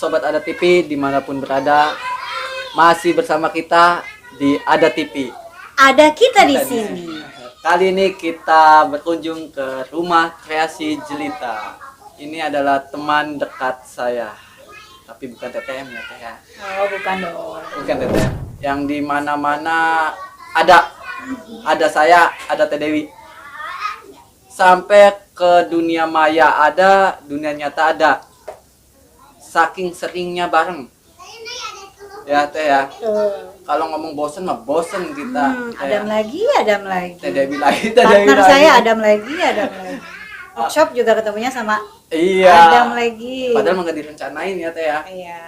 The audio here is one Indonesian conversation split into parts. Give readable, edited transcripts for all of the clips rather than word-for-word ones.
Sobat Ada TV dimanapun berada, masih bersama kita di Ada TV. Ada kita di sini. Kali ini kita berkunjung ke rumah kreasi jelita. Ini adalah teman dekat saya, tapi bukan TTM ya Teh ya. Oh, bukan dong. Bukan TTM. Yang di mana-mana ada saya, ada Teh Dewi. Sampai ke dunia maya ada, dunia nyata ada. Saking seringnya bareng. Ya Teh ya. Kalau ngomong bosen mah bosen kita. Adam lagi. Teh Dewi lagi, Teh Dewi Partner lagi. saya Adam lagi. Workshop juga ketemunya sama Iya. Adam lagi. Padahal nggak direncanain ya Teh ya. Iya.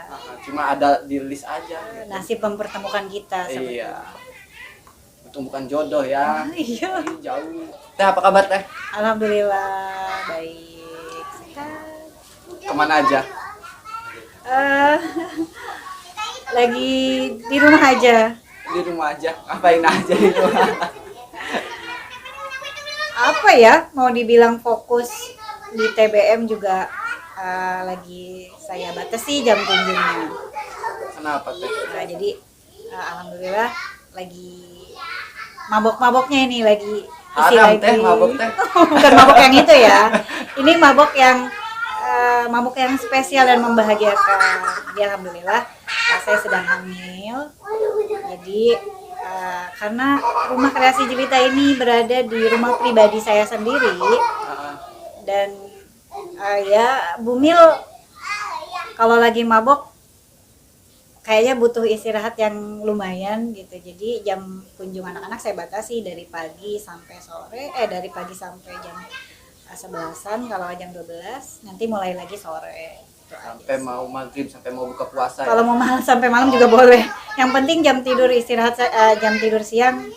Cuma ada di list aja. Gitu. Nasib mempertemukan kita sebetulnya. Iya. Itu bukan jodoh ya. Iya. Ini jauh. Teh apa kabar Teh? Alhamdulillah baik. Sehat. Kemana aja? Lagi di rumah aja. Di rumah aja. Ngapain aja di rumah? Apa ya? Mau dibilang fokus di TBM juga lagi saya batasi jam kunjungnya. Kenapa Teh? Nah, jadi alhamdulillah lagi mabok-maboknya ini lagi isi Haram lagi. Teh, mabok Teh. Bukan mabok yang itu ya. Ini mabok yang spesial dan membahagiakan. Jadi alhamdulillah saya sedang hamil. Jadi karena rumah kreasi jelita ini berada di rumah pribadi saya sendiri dan ya Bumil kalau lagi mabok kayaknya butuh istirahat yang lumayan gitu. Jadi jam kunjung anak-anak saya batasi dari pagi sampai sore, dari pagi sampai jam 11-an, kalau jam 12 nanti mulai lagi sore. Gitu Sampai aja. mau maghrib, sampai mau buka puasa. Kalau Ya? mau malam sampai malam juga boleh. Yang penting jam tidur istirahat jam tidur siang.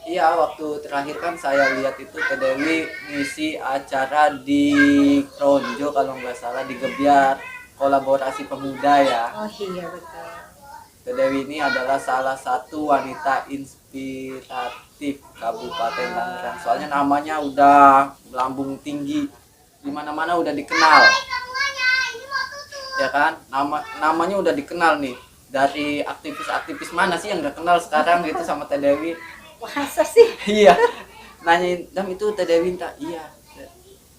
Iya, waktu terakhir kan saya lihat itu Teh Dewi ngisi acara di Kronjo kalau nggak salah, di Gebyar, kolaborasi pemuda ya. Oh iya betul. Teh Dewi ini adalah salah satu wanita inspiratif Kabupaten Tangerang. Soalnya namanya udah melambung tinggi, di mana-mana udah dikenal. Ya kan? Namanya udah dikenal nih. Dari aktivis-aktivis mana sih yang udah kenal sekarang gitu sama Teh Dewi? Masa sih? Iya. Nanyain, "Dam itu Teh Dewi tak?" "Iya."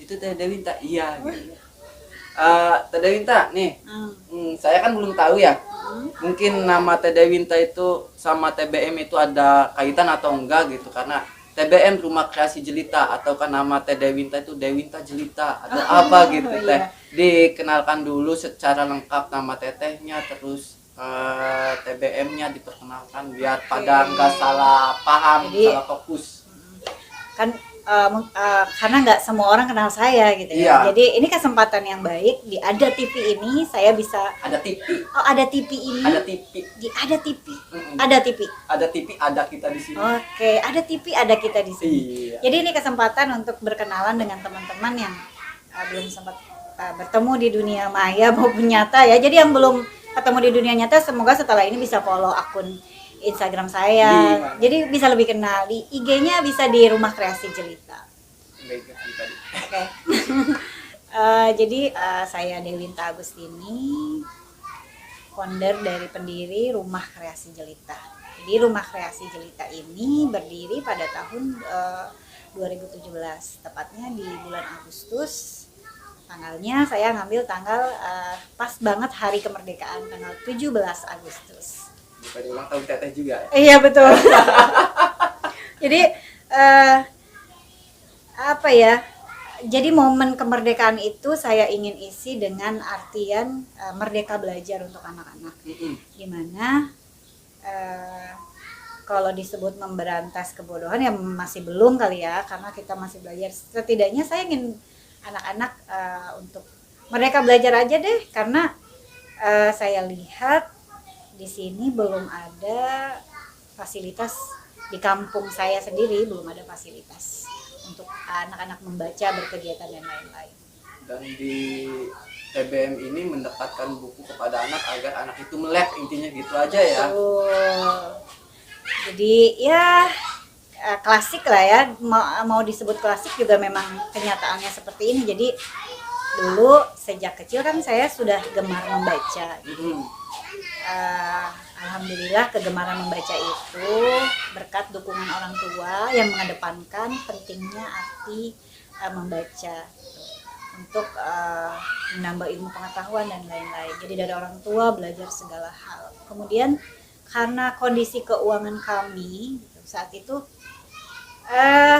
"Itu Teh Dewi tak?" "Iya." Gitu. Teh Dewi tak nih. Saya kan belum tahu ya. Mungkin nama Teh Dewinta itu sama TBM itu ada kaitan atau enggak gitu, karena TBM Rumah Kreasi Jelita, atau kan nama Teh Dewinta itu Dewinta Jelita atau apa gitu Teh. Iya. Dikenalkan dulu secara lengkap nama tetehnya, terus TBM-nya diperkenalkan biar pada nggak salah paham, Jadi, salah fokus. Kan karena nggak semua orang kenal saya gitu ya. Iya. Jadi ini kesempatan yang baik di Ada TV ini saya bisa Ada TV, Ada TV ini ada TV, di Ada TV. Mm-mm. Ada TV. ada TV, ada kita di sini. Oke, Ada TV ada kita di sini. Iya. Jadi ini kesempatan untuk berkenalan dengan teman-teman yang belum sempat bertemu di dunia maya maupun nyata ya. Jadi yang belum ketemu di dunia nyata semoga setelah ini bisa follow akun Instagram saya. Di mana? Jadi bisa lebih kenal. Di IG-nya bisa di Rumah Kreasi Jelita. Baik, tadi. Oke. Jadi saya Dewinta Agustini, founder dari pendiri Rumah Kreasi Jelita. Jadi Rumah Kreasi Jelita ini berdiri pada tahun 2017, tepatnya di bulan Agustus. Tanggalnya saya ngambil tanggal pas banget hari kemerdekaan, tanggal 17 Agustus. Bukan ulang tahun teteh juga ya? Iya betul. Jadi apa ya? Jadi momen kemerdekaan itu saya ingin isi dengan artian merdeka belajar untuk anak-anak. Dimana kalau disebut memberantas kebodohan ya masih belum kali ya, karena kita masih belajar. Setidaknya saya ingin anak-anak untuk merdeka belajar aja deh, karena saya lihat di sini belum ada fasilitas, di kampung saya sendiri belum ada fasilitas untuk anak-anak membaca, berkegiatan dan lain-lain. Dan di TBM ini mendekatkan buku kepada anak agar anak itu melek, intinya gitu aja ya. Jadi ya klasik lah ya, mau disebut klasik juga memang kenyataannya seperti ini. Jadi dulu sejak kecil kan saya sudah gemar membaca. Alhamdulillah kegemaran membaca itu berkat dukungan orang tua yang mengedepankan pentingnya arti membaca untuk menambah ilmu pengetahuan dan lain-lain. Jadi dari orang tua belajar segala hal. Kemudian karena kondisi keuangan kami saat itu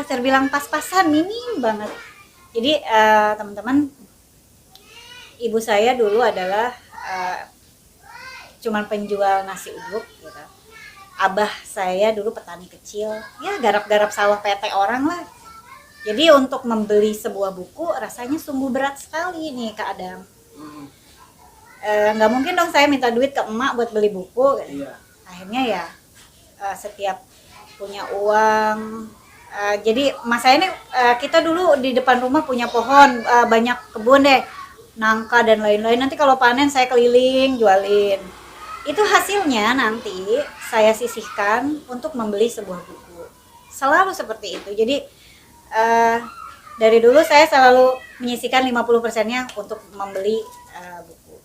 terbilang pas-pasan, minim banget. Jadi teman-teman, ibu saya dulu adalah cuman penjual nasi uduk gitu. Abah saya dulu petani kecil, ya garap-garap sawah PT orang lah. Jadi untuk membeli sebuah buku rasanya sungguh berat sekali nih Kak Adam. Nggak mungkin dong saya minta duit ke emak buat beli buku. Iya. Akhirnya ya setiap punya uang. Jadi mas saya ini kita dulu di depan rumah punya pohon, banyak kebun deh, nangka dan lain-lain. Nanti kalau panen saya keliling jualin. Itu hasilnya nanti saya sisihkan untuk membeli sebuah buku. Selalu seperti itu. Jadi dari dulu saya selalu menyisihkan 50%-nya untuk membeli buku.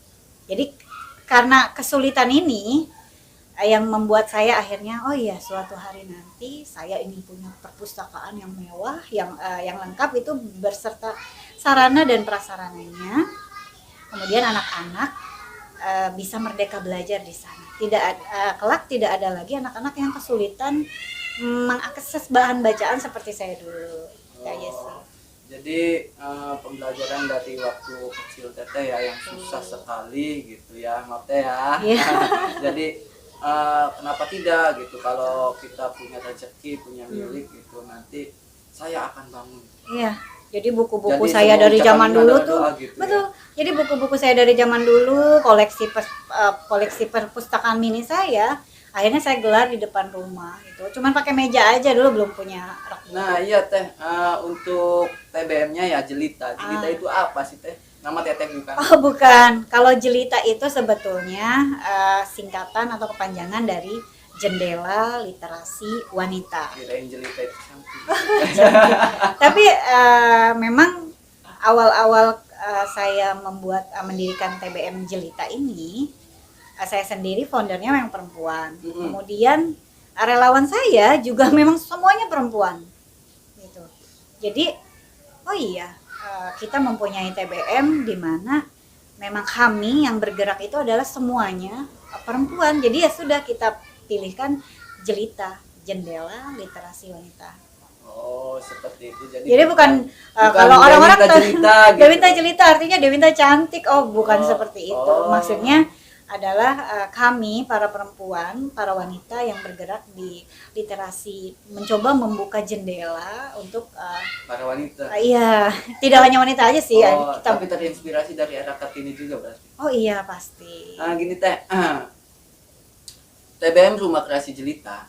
Jadi karena kesulitan ini yang membuat saya akhirnya oh iya suatu hari nanti saya ingin punya perpustakaan yang mewah, yang lengkap itu berserta sarana dan prasarananya. Kemudian anak-anak bisa merdeka belajar di sana. Kelak tidak ada lagi anak-anak yang kesulitan mengakses bahan bacaan seperti saya dulu. Kayak sih. Jadi pembelajaran dari waktu kecil teteh ya yang susah sekali gitu ya, maaf teh ya. Jadi kenapa tidak gitu, kalau kita punya rezeki, punya milik gitu, nanti saya akan bangun. Iya. Jadi buku-buku saya dari zaman dulu tuh gitu, betul. Ya? Jadi buku-buku saya dari zaman dulu, koleksi perpustakaan mini saya, akhirnya saya gelar di depan rumah gitu. Cuman pakai meja aja dulu, belum punya rak. Nah iya teh, untuk TBM-nya ya jelita. Jelita itu apa sih teh? Nama teteh bukan? Oh bukan. Kalau jelita itu sebetulnya singkatan atau kepanjangan dari Jendela Literasi Wanita. Kirain jelita itu samping. Tapi memang awal-awal saya mendirikan TBM Jelita ini, saya sendiri foundernya memang perempuan. Kemudian relawan saya juga memang semuanya perempuan. Gitu. Jadi, oh iya, kita mempunyai TBM di mana memang kami yang bergerak itu adalah semuanya perempuan. Jadi ya sudah kita pilihkan Jelita, Jendela Literasi Wanita. Oh, seperti itu. Jadi bukan kalau orang-orang Dewinta Jelita artinya Dewinta cantik. Oh, bukan seperti itu. Maksudnya adalah kami para perempuan, para wanita yang bergerak di literasi, mencoba membuka jendela untuk para wanita. Iya, tidak hanya wanita aja sih. Tapi terinspirasi dari era Kartini juga berarti. Oh iya, pasti. Gini teh. TBM Rumah Kreasi Jelita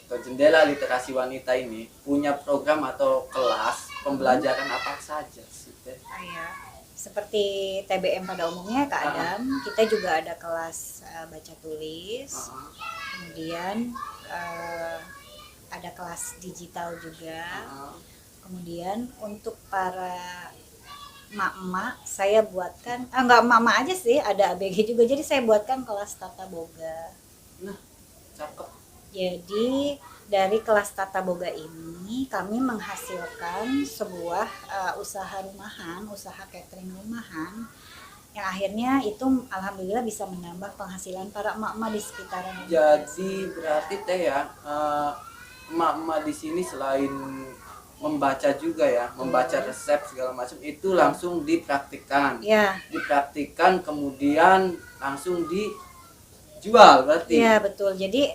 atau Jendela Literasi Wanita ini punya program atau kelas pembelajaran apa saja sih teh? Iya. Seperti TBM pada umumnya Kak Adam, kita juga ada kelas baca tulis. Kemudian ada kelas digital juga. Kemudian untuk para mak-mak saya buatkan enggak mak-mak aja sih, ada ABG juga. Jadi saya buatkan kelas tata boga. Nah, cakep. Jadi dari kelas tata boga ini kami menghasilkan sebuah usaha rumahan, usaha catering rumahan yang akhirnya itu alhamdulillah bisa menambah penghasilan para emak-emak di sekitaran. Jadi berarti teh ya, emak-emak di sini selain membaca juga ya, membaca resep segala macam itu langsung dipraktikkan. Ya. Dipraktikkan kemudian langsung dijual berarti. Iya, betul. Jadi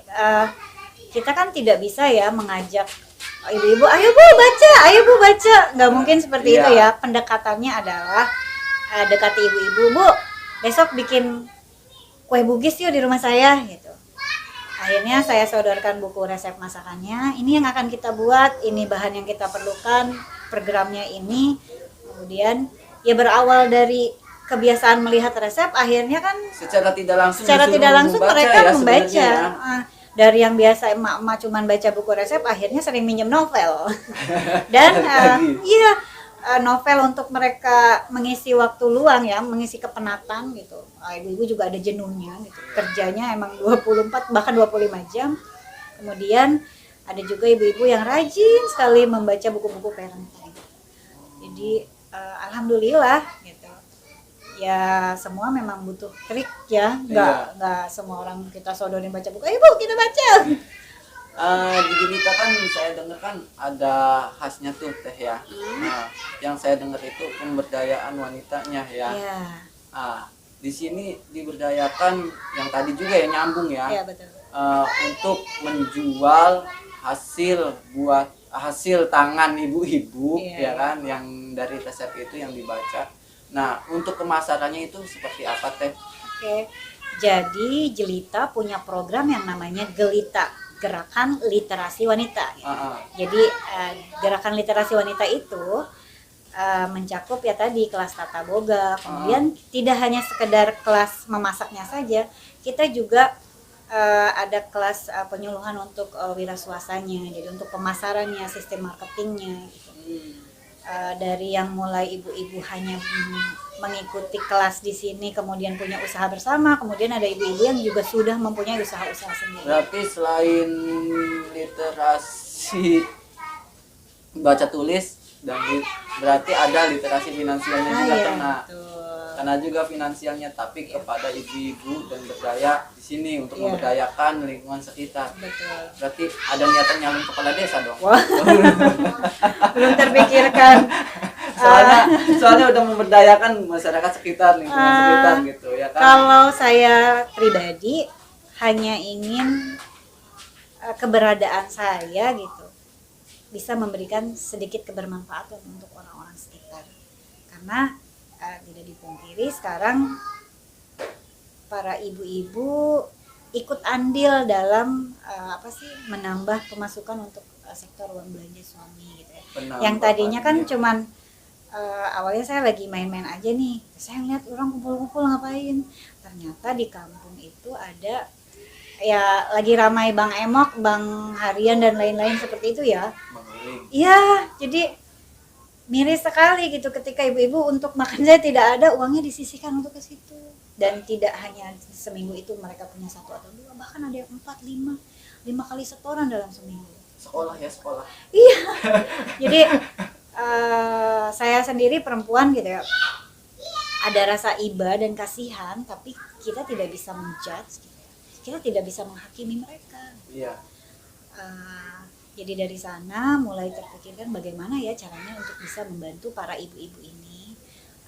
kita kan tidak bisa ya mengajak ibu-ibu, ayo bu baca, nggak mungkin seperti itu ya. Pendekatannya adalah dekati ibu-ibu, bu besok bikin kue bugis yuk di rumah saya gitu. Akhirnya saya sodorkan buku resep masakannya, ini yang akan kita buat, ini bahan yang kita perlukan, programnya ini. Kemudian ya berawal dari kebiasaan melihat resep, akhirnya kan secara tidak langsung mereka ya, membaca. Dari yang biasa emak-emak cuman baca buku resep, akhirnya sering minjem novel. Dan novel untuk mereka mengisi waktu luang ya, mengisi kepenatan gitu. Ibu-ibu juga ada jenuhnya gitu. Kerjanya emang 24 bahkan 25 jam. Kemudian ada juga ibu-ibu yang rajin sekali membaca buku-buku parenting. Jadi alhamdulillah gitu. Ya semua memang butuh trik ya. Nggak semua orang kita sodorin baca buku. Ibu kita baca. Di Jelita kan saya dengar kan ada khasnya tuh teh ya. Nah, yang saya dengar itu pemberdayaan wanitanya ya. Di sini diberdayakan yang tadi juga ya nyambung ya. Iya betul. Untuk menjual hasil tangan ibu-ibu ya kan, yang dari resep itu yang dibaca. Nah, untuk pemasarannya itu seperti apa teh? Oke. Jadi Jelita punya program yang namanya Gelita, Gerakan Literasi Wanita. Jadi Gerakan Literasi Wanita itu mencakup ya tadi kelas tata boga, kemudian tidak hanya sekedar kelas memasaknya saja, kita juga ada kelas penyuluhan untuk wiraswasanya, jadi untuk pemasarannya, sistem marketingnya gitu. Dari yang mulai ibu-ibu hanya mengikuti kelas di sini kemudian punya usaha bersama, kemudian ada ibu-ibu yang juga sudah mempunyai usaha-usaha sendiri. Berarti selain literasi baca tulis dan berarti ada literasi finansialnya juga karena juga finansialnya, tapi kepada ibu-ibu dan berdaya di sini untuk memberdayakan lingkungan sekitar. Betul. Berarti ada niatan nyalon kepala desa dong. Belum terpikirkan. Soalnya udah memberdayakan masyarakat sekitar, lingkungan sekitar gitu ya kan. Kalau saya pribadi hanya ingin keberadaan saya gitu bisa memberikan sedikit kebermanfaatan untuk orang-orang sekitar, karena tidak dipungkiri sekarang para ibu-ibu ikut andil dalam menambah pemasukan untuk sektor uang belanja suami gitu ya. Yang tadinya kan cuman awalnya saya lagi main-main aja nih, saya ngeliat orang kumpul-kumpul ngapain, ternyata di kampung itu ada ya lagi ramai Bang Emok, Bang Harian dan lain-lain seperti itu ya. Iya, jadi miris sekali gitu ketika ibu-ibu untuk makan saya tidak ada uangnya disisihkan untuk ke situ. Dan tidak hanya seminggu itu mereka punya 1 atau 2, bahkan ada yang 4, 5 kali setoran dalam seminggu. Sekolah. Iya. Jadi saya sendiri perempuan gitu ya, ada rasa iba dan kasihan, tapi kita tidak bisa menjudge gitu. Kita tidak bisa menghakimi mereka. Iya. Jadi dari sana mulai terpikirkan bagaimana ya caranya untuk bisa membantu para ibu-ibu ini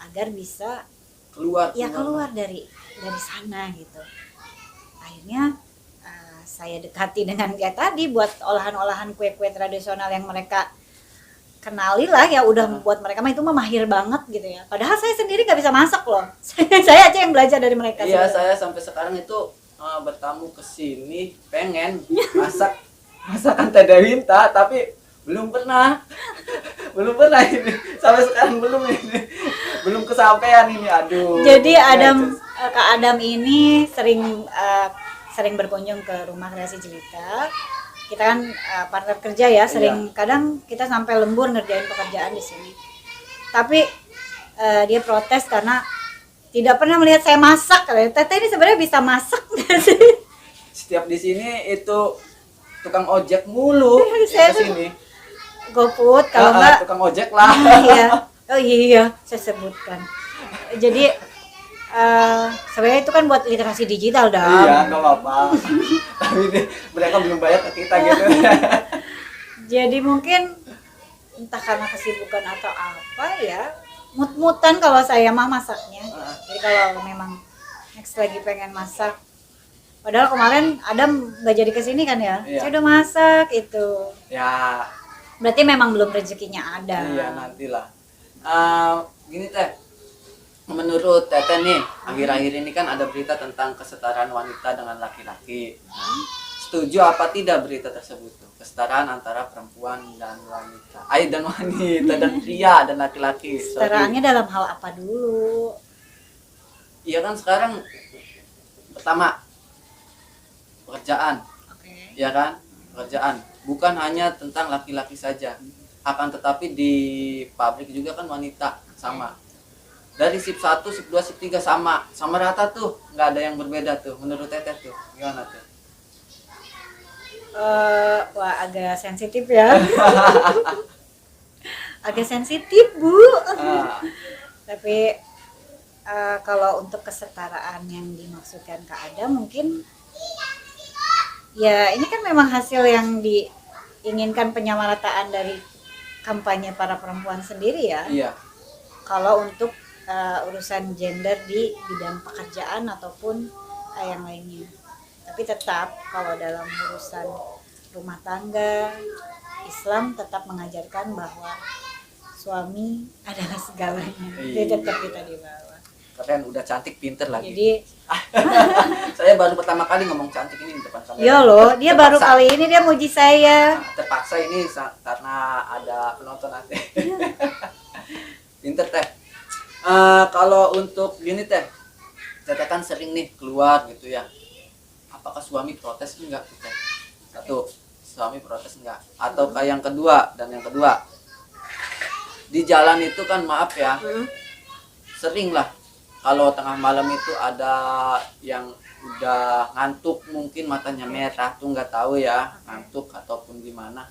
agar bisa keluar dari sana gitu. Akhirnya saya dekati dengan ya tadi buat olahan-olahan kue-kue tradisional yang mereka kenali lah ya, udah membuat mereka itu mahir banget gitu ya. Padahal saya sendiri nggak bisa masak loh. Saya aja yang belajar dari mereka. Iya, saya sampai sekarang itu bertamu ke sini pengen masakan Teh Dewinta, tapi belum pernah ini sampai sekarang belum kesampaian ini, aduh. Jadi Kak Adam ini sering berkunjung ke rumah kreasi Jelita. Kita kan partner kerja ya, sering kadang kita sampai lembur ngerjain pekerjaan di sini. Tapi dia protes karena tidak pernah melihat saya masak. Teteh ini sebenarnya bisa masak nggak sih? Setiap di sini itu tukang ojek mulu ke sini. GoFood kalau enggak tukang ojek lah. Iya. Oh iya, saya sebutkan. Jadi sebenarnya itu kan buat literasi digital dah. Iya, nggak apa-apa. Tapi mereka belum bayar ke kita gitu. Jadi mungkin entah karena kesibukan atau apa ya, mut-mutan kalau saya mah masaknya. Jadi kalau memang next lagi pengen masak, padahal kemarin Adam nggak jadi kesini kan ya, saya udah masak itu. Ya. Berarti memang belum rezekinya ada. Iya, nantilah. Gini Teh, menurut Teteh nih, akhir-akhir ini kan ada berita tentang kesetaraan wanita dengan laki-laki. Setuju apa tidak berita tersebut tuh? Kesetaraan antara perempuan dan wanita. Dan wanita dan pria dan laki-laki. Kesetaraannya dalam hal apa dulu? Iya kan sekarang pertama pekerjaan. Oke. Ya kan? Pekerjaan bukan hanya tentang laki-laki saja. akan tetapi di pabrik juga kan wanita sama. Dari shift 1, shift 2, shift 3 sama rata tuh, nggak ada yang berbeda tuh menurut Teteh tuh. Gimana tuh? Wah, agak sensitif ya. Agak sensitif, Bu. Ah, Tapi kalau untuk kesetaraan yang dimaksudkan Kak Adam, mungkin ya ini kan memang hasil yang diinginkan, penyamarataan dari kampanye para perempuan sendiri ya. iya. Kalau untuk urusan gender di bidang pekerjaan ataupun yang lainnya. Tapi tetap kalau dalam urusan rumah tangga, Islam tetap mengajarkan bahwa suami adalah segalanya. Dia tetap kita di bawah. Keren, udah cantik, pinter lagi. Jadi Saya baru pertama kali ngomong cantik ini di depan kamera. iya loh, dia baru Terpaksa. kali ini dia muji saya. Terpaksa ini karena ada penonton nanti. Pinter Teh. Kalau untuk gini Teh, Teteh kan sering nih keluar gitu ya. Apakah suami protes enggak Teh? Satu, suami protes enggak? Atau kayak yang kedua, di jalan itu kan maaf ya, sering lah kalau tengah malam itu ada yang udah ngantuk, mungkin matanya merah tuh, nggak tahu ya ngantuk ataupun gimana,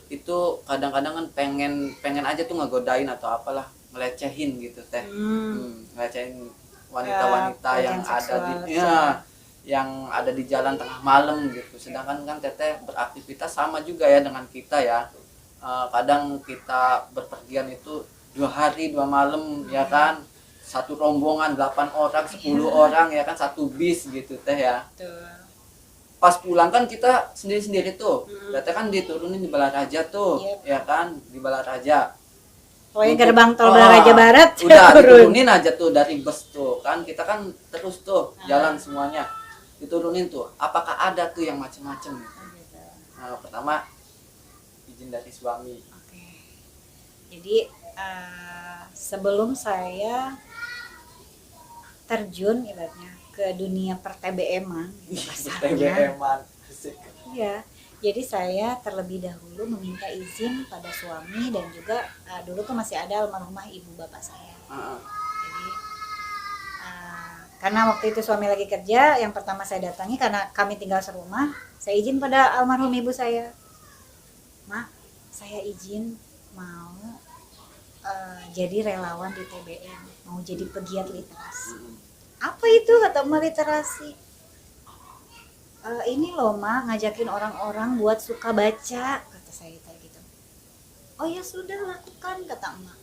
itu kadang-kadang kan pengen aja tuh ngegodain atau apalah, ngelecehin gitu Teh. Ngelecehin wanita-wanita Ya, yang pelecehan ada di seksual, ya, yang ada di jalan tengah malam gitu. Sedangkan kan Teteh beraktivitas sama juga ya dengan kita ya. Kadang kita berpergian itu 2 hari 2 malam ya kan, satu rombongan 8 orang 10 orang ya kan, satu bis gitu Teh ya. Tuh. Pas pulang kan kita sendiri-sendiri tuh. Teteh kan diturunin di Balaraja tuh. Yep. Ya kan, di Balaraja. Pokoknya gerbang tol Balaraja Barat Udah turun. diturunin aja tuh dari bus tuh kan, kita kan terus tuh jalan semuanya, diturunin tuh. Apakah ada tuh yang macem-macem? Nah, pertama izin dari suami. Oke. Jadi sebelum saya terjun ibaratnya ke dunia per-TBM-an gitu kasarnya. TBM-an. Asik. Iya. Jadi saya terlebih dahulu meminta izin pada suami, dan juga dulu tuh masih ada almarhumah ibu bapak saya. Jadi karena waktu itu suami lagi kerja, yang pertama saya datangi karena kami tinggal serumah, saya izin pada almarhum ibu saya, "Ma, saya izin mau jadi relawan di TBM, mau jadi pegiat literasi." "Apa itu?" kata Emak, "literasi." "Ini loh Ma, ngajakin orang-orang buat suka baca," kata saya kayak gitu. "Oh ya sudah, lakukan," kata Emak.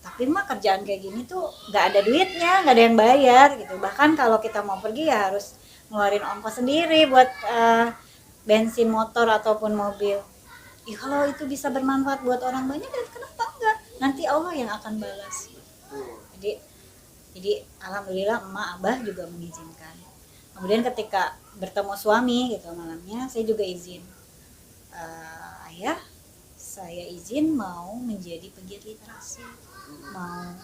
"Tapi Mak, kerjaan kayak gini tuh gak ada duitnya, gak ada yang bayar gitu. Bahkan kalau kita mau pergi ya harus ngeluarin ongkos sendiri buat bensin motor ataupun mobil." "Ya kalau itu bisa bermanfaat buat orang banyak, ya kenapa enggak? Nanti Allah yang akan balas." Jadi alhamdulillah Emak Abah juga mengizinkan. Kemudian ketika bertemu suami gitu malamnya, saya juga izin, "Ayah, saya izin mau menjadi pegiat literasi, mau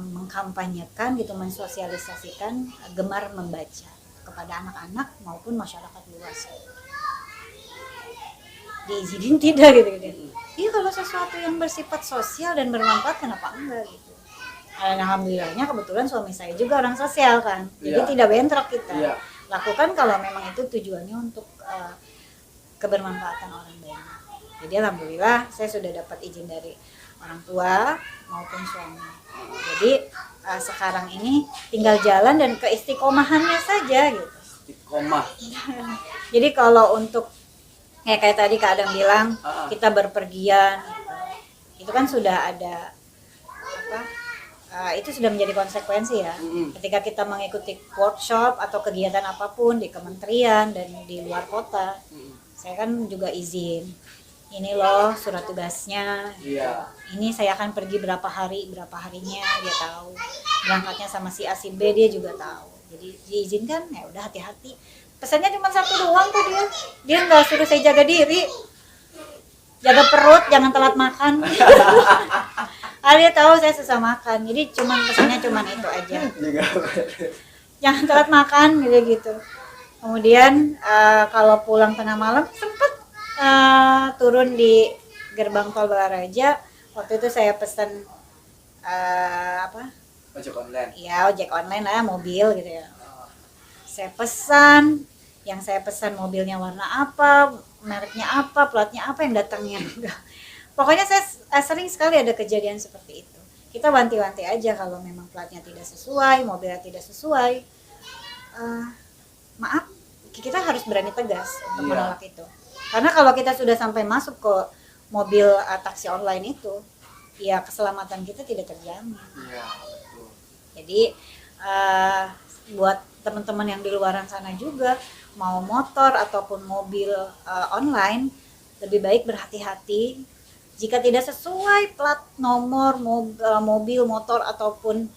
mengkampanyekan gitu, mensosialisasikan gemar membaca kepada anak-anak maupun masyarakat luas." Diizinin tidak gitu. Iya, kalau sesuatu yang bersifat sosial dan bermanfaat kenapa enggak gitu. Alhamdulillahnya kebetulan suami saya juga orang sosial kan, jadi tidak bentrok kita. Lakukan kalau memang itu tujuannya untuk kebermanfaatan orang banyak. Jadi alhamdulillah saya sudah dapat izin dari orang tua maupun suami. Jadi sekarang ini tinggal jalan dan keistiqomahannya saja gitu. Istiqomah. Jadi kalau untuk kayak tadi Kak Adam bilang, kita berpergian gitu, itu kan sudah ada itu sudah menjadi konsekuensi ya. Ketika kita mengikuti workshop atau kegiatan apapun di kementerian dan di luar kota, saya kan juga izin, "Ini loh surat tugasnya, ini saya akan pergi berapa harinya," dia tahu. Berangkatnya sama si A si B dia juga tahu. Jadi diizinkan, ya udah hati-hati. Pesannya cuma satu doang tuh, dia nggak suruh saya jaga diri, jaga perut, jangan telat makan. Dia tahu saya susah makan, jadi pesannya cuma itu aja, jangan telat makan gitu. Kemudian kalau pulang tengah malam sempet turun di gerbang tol Balaraja. Waktu itu saya pesan ojek online. Ya, ojek online lah, mobil gitu ya. Saya pesan, yang saya pesan mobilnya warna apa, mereknya apa, platnya apa, yang datangnya enggak. Pokoknya saya sering sekali ada kejadian seperti itu. Kita wanti-wanti aja kalau memang platnya tidak sesuai, mobilnya tidak sesuai. Maaf, kita harus berani tegas untuk menolak itu. Karena kalau kita sudah sampai masuk ke mobil taksi online itu, ya keselamatan kita tidak terjamin. Iya, betul. Jadi buat teman-teman yang di luaran sana juga, mau motor ataupun mobil online, lebih baik berhati-hati. Jika tidak sesuai plat nomor mobil, motor ataupun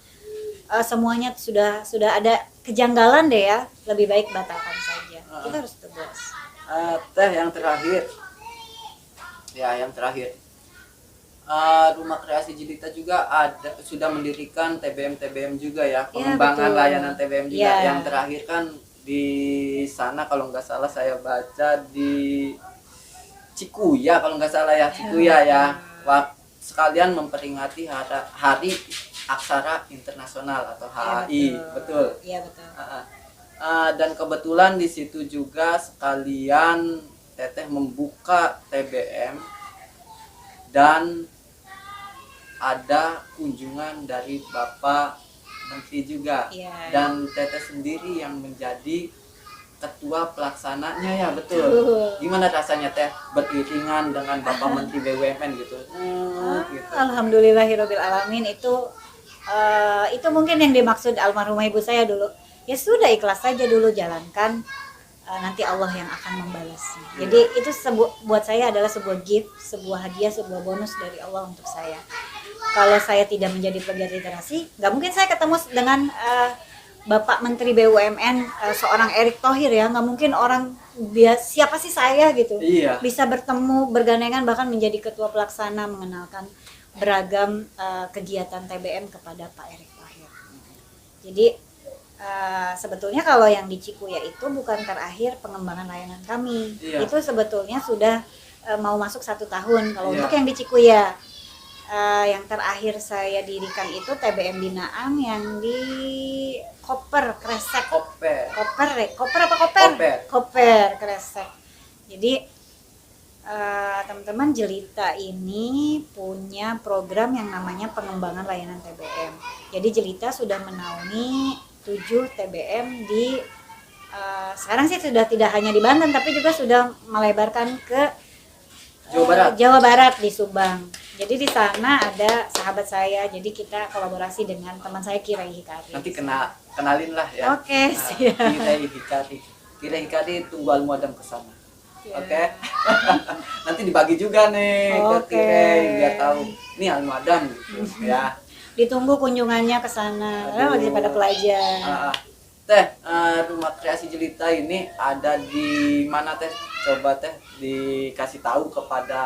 semuanya sudah ada kejanggalan deh ya, lebih baik batalkan saja. Kita harus tegas. Teh, yang terakhir. Ya, yang terakhir. Rumah Kreasi Jelita juga sudah mendirikan TBM juga ya, pengembangan layanan TBM juga. Yang terakhir kan di sana kalau nggak salah saya baca di Cikuya kalau nggak salah ya, Cikuya ya. Sekalian memperingati Hari Aksara Internasional atau HAI, betul. Iya, betul. Dan kebetulan di situ juga sekalian Teteh membuka TBM dan ada kunjungan dari Bapak Menteri juga. Dan Teteh sendiri yang menjadi ketua pelaksananya ya, betul. Gimana rasanya Teh beriringan dengan Bapak Menteri BUMN gitu? Alhamdulillahirabbil alamin. Itu mungkin yang dimaksud almarhumah ibu saya dulu. Ya sudah, ikhlas saja dulu, jalankan, nanti Allah yang akan membalasnya. Jadi itu buat saya adalah sebuah gift, sebuah hadiah, sebuah bonus dari Allah untuk saya. Kalau saya tidak menjadi pegiat literasi, nggak mungkin saya ketemu dengan Bapak Menteri BUMN, seorang Erick Thohir ya, nggak mungkin orang siapa sih saya gitu. Bisa bertemu, bergandengan, bahkan menjadi ketua pelaksana, mengenalkan beragam kegiatan TBM kepada Pak Erick Thohir. Jadi sebetulnya kalau yang di Cikuya itu bukan terakhir pengembangan layanan kami. Itu sebetulnya sudah mau masuk 1 tahun. Kalau untuk yang di Cikuya, yang terakhir saya dirikan itu TBM binaan yang di Koper Kresek. Koper Kresek. Jadi teman-teman, Jelita ini punya program yang namanya pengembangan layanan TBM. Jadi Jelita sudah menaungi 7 TBM di sekarang sih sudah tidak hanya di Banten, tapi juga sudah melebarkan ke Jawa Barat di Subang. Jadi di sana ada sahabat saya, jadi kita kolaborasi dengan teman saya Kirai Hikari. Nanti kenalin lah ya. Oke, siap. Kirai Hikari tunggu Almuadam ke sana. Oke. Nanti dibagi juga nih ke Kirai biar tahu nih Almuadam gitu ya. Ditunggu kunjungannya ke sana. Lagi pada pelajar. Teh, Rumah Kreasi Jelita ini ada di mana Teh? Coba Teh dikasih tahu kepada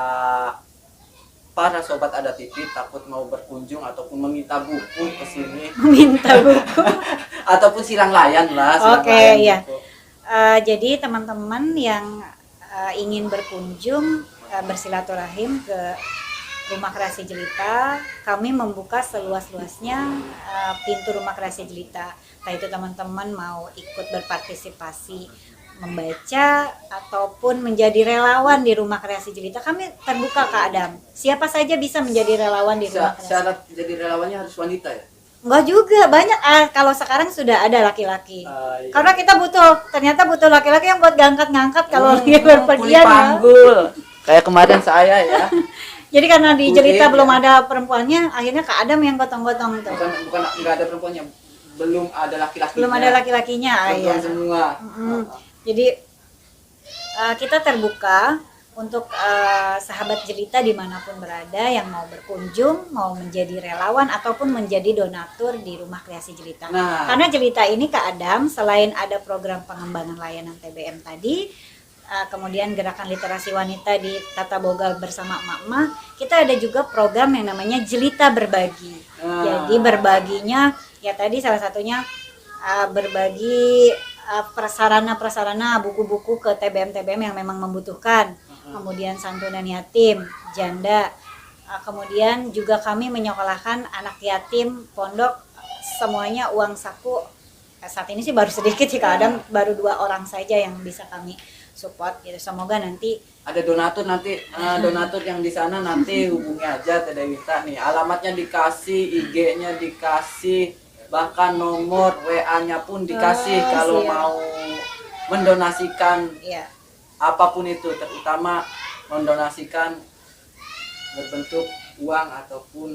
para sobat Ada TV takut mau berkunjung ataupun meminta buku ke sini. Meminta buku ataupun silang layan lah. Oke, ya. Jadi teman-teman yang ingin berkunjung, bersilaturahim ke Rumah Kreasi Jelita, kami membuka seluas-luasnya pintu Rumah Kreasi Jelita. Entah itu teman-teman mau ikut berpartisipasi membaca ataupun menjadi relawan di Rumah Kreasi Jelita, kami terbuka ke Adam. Siapa saja bisa menjadi relawan di Rumah Kreasi. Syarat jadi relawannya harus wanita ya? Enggak juga, banyak. Kalau sekarang sudah ada laki-laki. Iya. Karena kita ternyata butuh laki-laki yang buat ngangkat-ngangkat kalau lagi berpergian ya. Kayak kemarin saya ya. Jadi karena di Jelita belum ada perempuannya, akhirnya Kak Adam yang gotong-gotong tuh. Bukan enggak ada perempuannya. Belum ada laki-lakinya. Belum ada laki-lakinya, ya. Semua. Jadi kita terbuka untuk sahabat Jelita dimanapun berada yang mau berkunjung, mau menjadi relawan ataupun menjadi donatur di Rumah Kreasi Jelita. Karena Jelita ini Kak Adam, selain ada program pengembangan layanan TBM tadi, kemudian gerakan literasi wanita di Tata Boga bersama emak-emak, kita ada juga program yang namanya Jelita Berbagi. Jadi berbaginya ya tadi salah satunya berbagi prasarana-prasarana, buku-buku ke TBM-TBM yang memang membutuhkan. kemudian santunan yatim, janda. Kemudian juga kami menyekolahkan anak yatim pondok, semuanya uang saku. Saat ini sih baru sedikit sih, kadang baru 2 orang saja yang bisa kami support gitu. Semoga nanti ada donatur donatur yang di sana nanti hubungi aja Teh Dewinta nih. Alamatnya dikasih, IG-nya dikasih, bahkan nomor WA-nya pun dikasih kalau siap. mau mendonasikan ya apapun itu, terutama mendonasikan berbentuk uang ataupun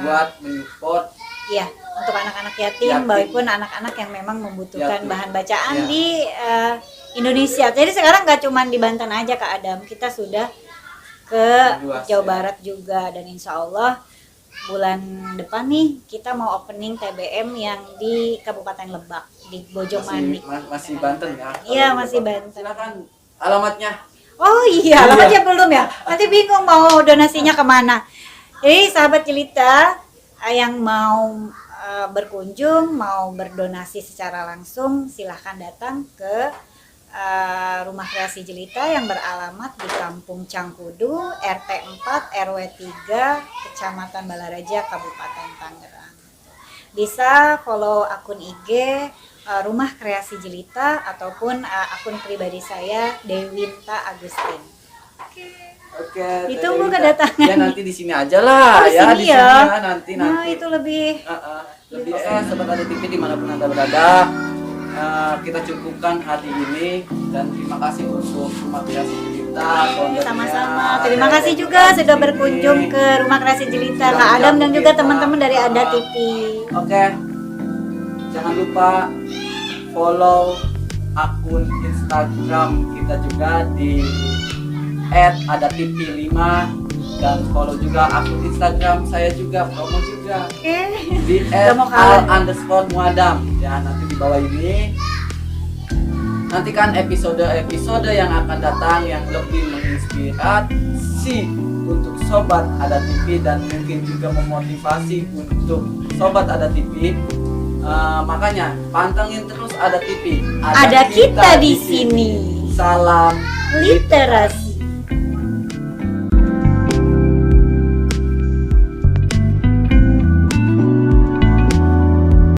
buat menyupport iya, untuk anak-anak yatim, maupun anak-anak yang memang membutuhkan bahan bacaan di Indonesia. Jadi sekarang nggak cuma di Banten aja Kak Adam, kita sudah ke Jawa Barat juga, dan insya Allah bulan depan nih kita mau opening TBM yang di Kabupaten Lebak, di Bojongmani. Masih Banten ya? Iya, masih Banten. Silakan alamatnya. Oh iya, alamatnya belum ya. Nanti bingung mau donasinya kemana. Jadi sahabat Jelita yang mau berkunjung, mau berdonasi secara langsung, silahkan datang ke Rumah Kreasi Jelita yang beralamat di Kampung Cangkudu, RT 4, RW 3, Kecamatan Balaraja, Kabupaten Tangerang. Bisa follow akun IG Rumah Kreasi Jelita ataupun akun pribadi saya Dewinta Agustin. Oke. Ditunggu kedatangan. Ya nanti di sini aja lah. Oh, ya di sini di sini ya. ya, nanti. Nah, itu lebih Lebih Sobat Ada TV dimanapun Anda berada. Kita cukupkan hari ini dan terima kasih untuk Rumah Kreasi Jelita. Sama-sama. Terima kasih juga sudah berkunjung ke Rumah Kreasi Jelita, Kak Adam dan juga teman-teman dari Ada TV. Oke. Jangan lupa follow akun Instagram kita juga di @adatv5 dan follow juga akun Instagram saya juga, promo juga di @al_muadam ya, nanti di bawah ini. Nantikan episode-episode yang akan datang yang lebih menginspirasi untuk Sobat Ada TV dan mungkin juga memotivasi untuk Sobat Ada TV. Makanya pantengin terus Ada TV. Ada kita di sini. Salam Literasi.